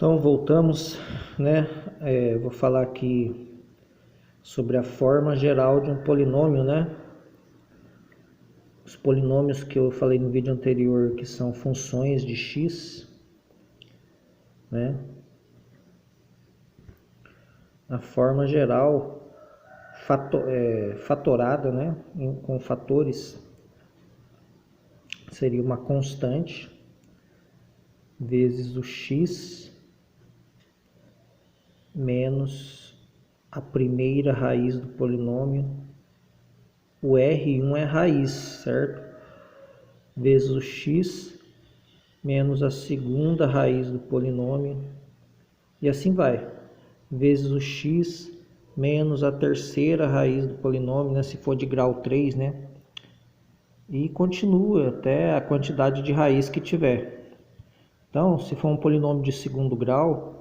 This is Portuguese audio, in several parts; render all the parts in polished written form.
Então voltamos, né? Vou falar aqui sobre a forma geral de um polinômio, né? Os polinômios que eu falei no vídeo anterior, que são funções de x, né? A forma geral fatorada, né? Com fatores, seria uma constante vezes o x menos a primeira raiz do polinômio. O R1 é raiz, certo? Vezes o x menos a segunda raiz do polinômio. E assim vai. Vezes o x menos a terceira raiz do polinômio, né? Se for de grau 3, né? E continua até a quantidade de raiz que tiver. Então, se for um polinômio de segundo grau,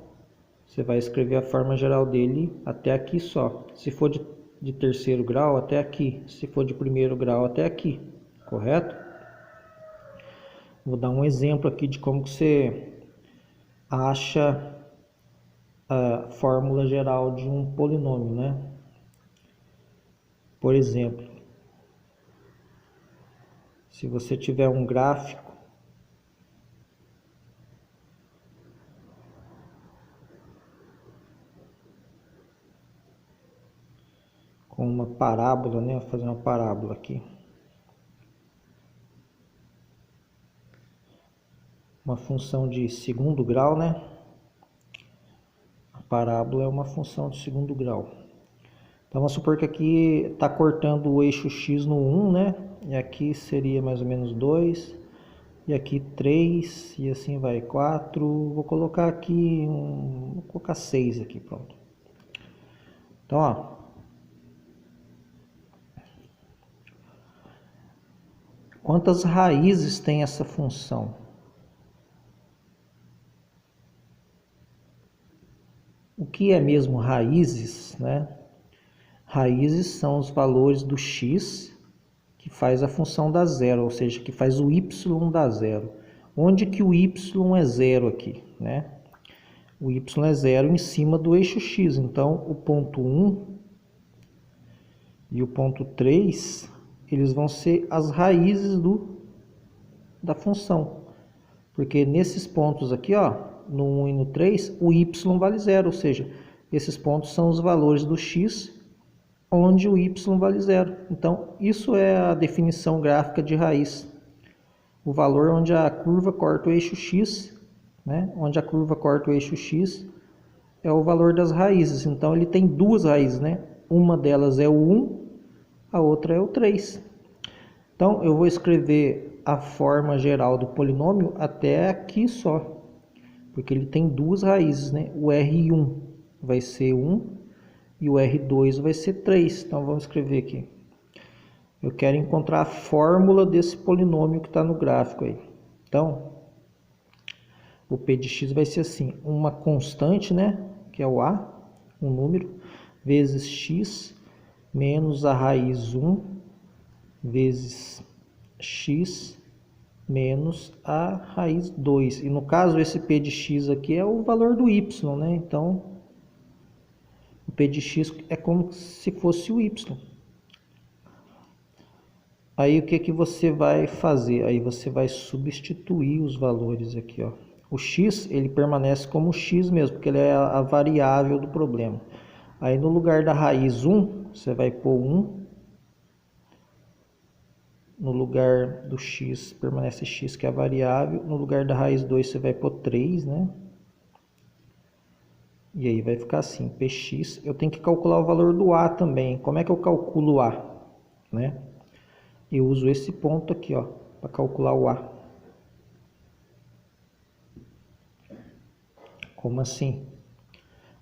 você vai escrever a forma geral dele até aqui só. Se for de terceiro grau, até aqui. Se for de primeiro grau, até aqui. Correto? Vou dar um exemplo aqui de como que você acha a fórmula geral de um polinômio, né? Por exemplo, se você tiver um gráfico com uma parábola, né? Vou fazer uma parábola aqui. Uma função de segundo grau, né? A parábola é uma função de segundo grau. Então vamos supor que aqui está cortando o eixo x no 1, né? E aqui seria mais ou menos 2. E aqui 3. E assim vai, 4. Vou colocar aqui, vou colocar 6 aqui, pronto. Então, ó. Quantas raízes tem essa função? O que é mesmo raízes, né? Raízes são os valores do x que faz a função dar zero, ou seja, que faz o y dar zero. Onde que o y é zero aqui, né? O y é zero em cima do eixo x. Então, o ponto 1 e o ponto 3, eles vão ser as raízes da função. Porque nesses pontos aqui, ó, no 1 e no 3, o y vale zero, ou seja, esses pontos são os valores do x onde o y vale zero. Então, isso é a definição gráfica de raiz. O valor onde a curva corta o eixo x, né? Onde a curva corta o eixo x é o valor das raízes. Então, ele tem duas raízes, né? Uma delas é o 1, a outra é o 3. Então, eu vou escrever a forma geral do polinômio até aqui só, porque ele tem duas raízes, né? O R1 vai ser 1 e o R2 vai ser 3. Então, vamos escrever aqui. Eu quero encontrar a fórmula desse polinômio que está no gráfico aí. Então, o P de x vai ser assim. Uma constante, né? Que é o A, um número, vezes x menos a raiz 1 vezes x menos a raiz 2. E no caso, esse P de x aqui é o valor do y, né? Então, o P de x é como se fosse o y. Aí o que você vai fazer? Aí você vai substituir os valores aqui, ó. O x, ele permanece como x mesmo, porque ele é a variável do problema. Aí no lugar da raiz 1, você vai pôr 1. No lugar do x, permanece x, que é a variável. No lugar da raiz 2, você vai pôr 3, né? E aí vai ficar assim, px. Eu tenho que calcular o valor do a também. Como é que eu calculo o a? Né? Eu uso esse ponto aqui, ó, para calcular o a. Como assim?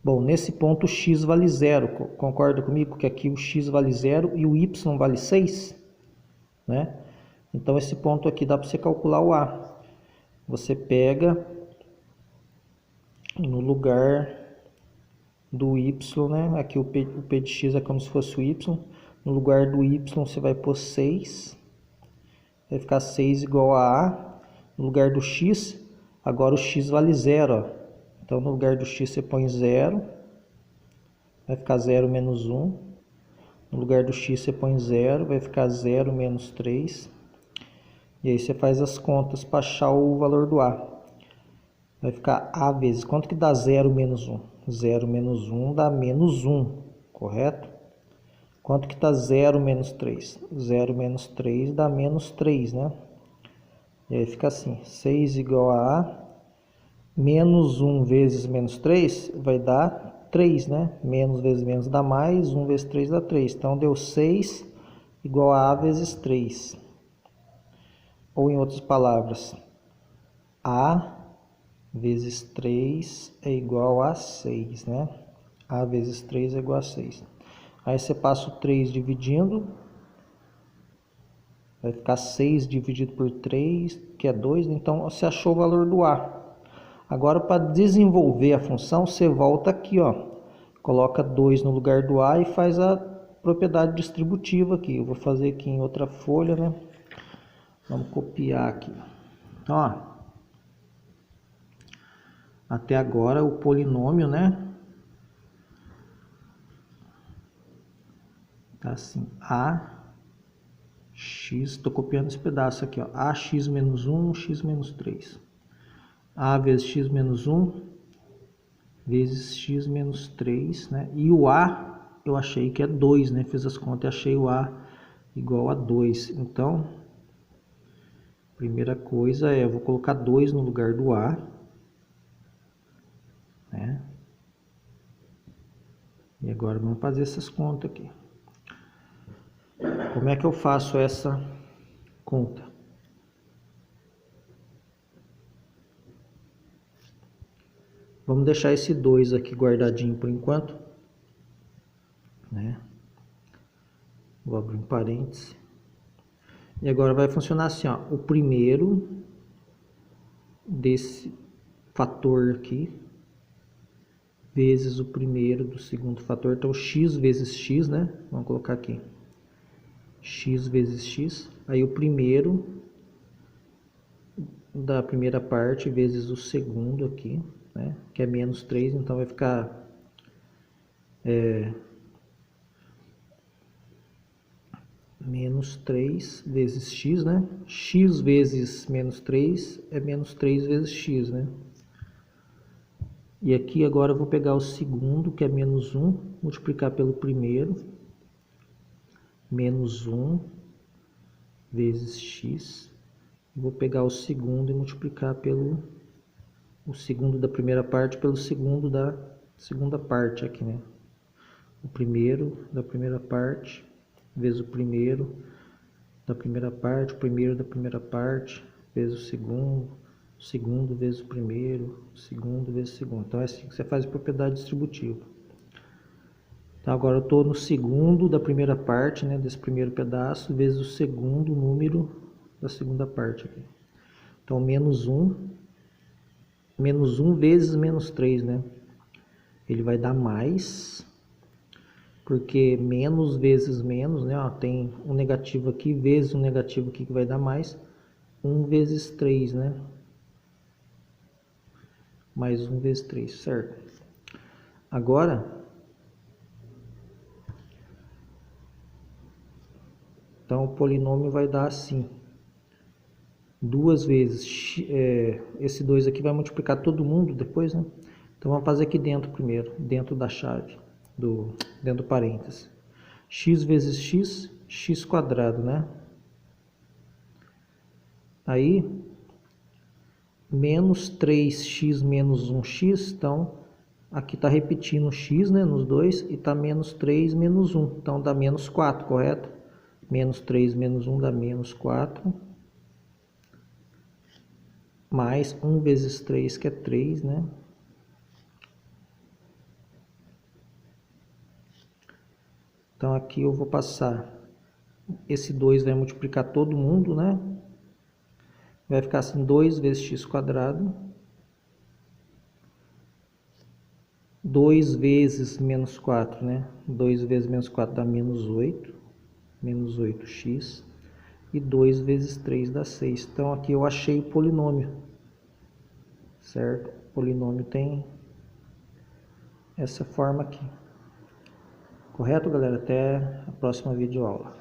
Bom, nesse ponto o x vale 0. Concorda comigo que aqui o x vale 0 e o y vale 6? Né? Então esse ponto aqui dá para você calcular o a. Você pega no lugar do y, né? Aqui o P de x é como se fosse o y. No lugar do y você vai pôr 6. Vai ficar 6 igual a A. No lugar do x, agora o x vale 0. Ó. Então, no lugar do x você põe 0, vai ficar 0 menos 1. No lugar do x você põe 0, vai ficar 0 menos 3. E aí você faz as contas para achar o valor do a. Vai ficar a vezes, quanto que dá 0 menos 1? 0 menos 1 dá menos 1, correto? Quanto que dá 0 menos 3? 0 menos 3 dá menos 3, né? E aí fica assim, 6 igual a menos 1 vezes menos 3 vai dar 3, né? Menos vezes menos dá mais, 1 vezes 3 dá 3. Então, deu 6 igual a vezes 3. Ou, em outras palavras, a vezes 3 é igual a 6, né? A vezes 3 é igual a 6. Aí você passa o 3 dividindo, vai ficar 6 dividido por 3, que é 2, então você achou o valor do a. Agora, para desenvolver a função, você volta aqui, ó, coloca 2 no lugar do a e faz a propriedade distributiva aqui. Eu vou fazer aqui em outra folha, né? Vamos copiar aqui. Então, ó, até agora o polinômio, né? Tá assim, ax, estou copiando esse pedaço aqui, ó, ax menos 1, x menos 3. A vezes x menos 1 vezes x menos 3, né? E o a eu achei que é 2, né? Fiz as contas e achei o a igual a 2. Então, primeira coisa é, eu vou colocar 2 no lugar do a, né? E agora vamos fazer essas contas aqui. Como é que eu faço essa conta? Vamos deixar esse 2 aqui guardadinho por enquanto, né? Vou abrir um parêntese. E agora vai funcionar assim, ó. O primeiro desse fator aqui vezes o primeiro do segundo fator. Então, x vezes x, né? Vamos colocar aqui. X vezes x. Aí, o primeiro da primeira parte vezes o segundo aqui, né? Que é menos 3. Então, vai ficar... menos 3 vezes x, né? X vezes menos 3 é menos 3 vezes x, né? E aqui agora eu vou pegar o segundo, que é menos 1, multiplicar pelo primeiro. Menos 1 vezes x. Vou pegar o segundo e multiplicar pelo o segundo da primeira parte pelo segundo da segunda parte aqui, né? O primeiro da primeira parte vezes o primeiro da primeira parte, o primeiro da primeira parte vezes o segundo vezes o primeiro, o segundo vezes o segundo. Então é assim que você faz a propriedade distributiva. Então agora eu estou no segundo da primeira parte, né, desse primeiro pedaço, vezes o segundo número da segunda parte aqui. Então menos 1 vezes menos 3, né? Ele vai dar mais, porque menos vezes menos, né? Ó, tem um negativo aqui vezes um negativo aqui que vai dar mais. 1 vezes 3, né? Mais 1 vezes 3, certo? Agora, então o polinômio vai dar assim. 2 vezes, esse 2 aqui vai multiplicar todo mundo depois, né? Então vamos fazer aqui dentro primeiro, dentro da chave, dentro do parênteses. X vezes x, x quadrado, né? Aí, menos 3x menos 1x, então aqui está repetindo x, né, nos dois, e está menos 3 menos 1, então dá menos 4, correto? Menos 3 menos 1 dá menos 4, mais 1 vezes 3, que é 3, né? Então aqui eu vou passar, esse 2 vai multiplicar todo mundo, né? Vai ficar assim, 2 vezes x quadrado. 2 vezes menos 4, né? 2 vezes menos 4 dá menos 8. Menos 8x. E 2 vezes 3 dá 6. Então aqui eu achei o polinômio. Certo? O polinômio tem essa forma aqui. Correto, galera? Até a próxima videoaula.